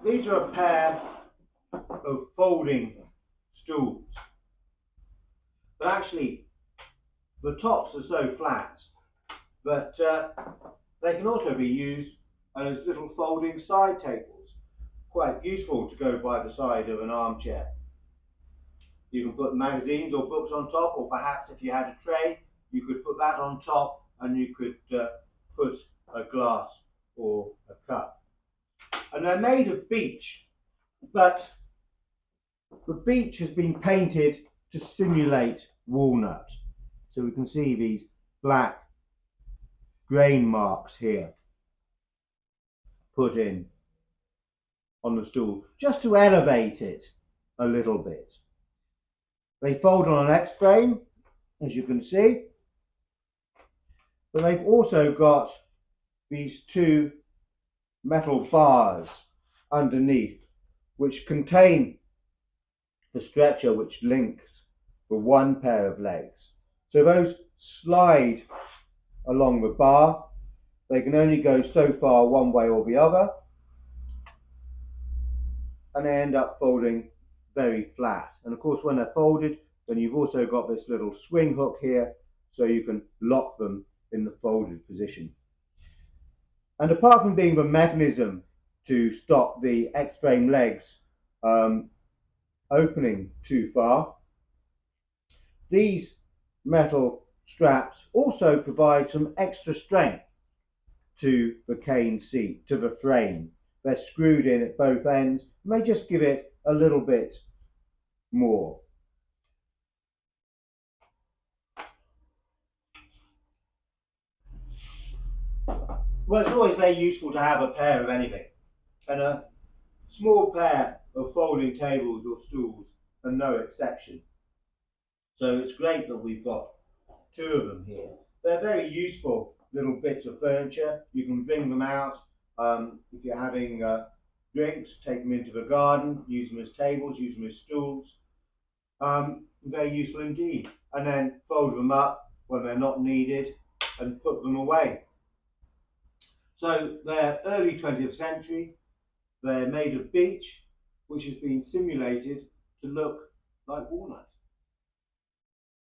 these are a pair of folding stools, but actually the tops are so flat that they can also be used as little folding side tables. Quite useful to go by the side of an armchair. You can put magazines or books on top, or perhaps if you had a tray, you could put that on top and you could put a glass or a cup. And they're made of beech, but the beech has been painted to simulate walnut. So we can see these black grain marks here put in on the stool, just to elevate it a little bit. They fold on an X-frame, as you can see, but they've also got these two metal bars underneath which contain the stretcher which links the one pair of legs. So those slide along the bar. They can only go so far one way or the other, and they end up folding very flat. And of course, when they're folded, then you've also got this little swing hook here, so you can lock them in the folded position. And apart from being the mechanism to stop the X-frame legs opening too far, these metal straps also provide some extra strength to the cane seat, to the frame. They're screwed in at both ends, and they just give it a little bit more. Well, it's always very useful to have a pair of anything, and a small pair of folding tables or stools are no exception. So it's great that we've got two of them here. They're very useful little bits of furniture. You can bring them out if you're having drinks, take them into the garden, use them as tables, use them as stools. Very useful indeed. And then fold them up when they're not needed and put them away. So they're early 20th century. They're made of beech, which has been simulated to look like walnut.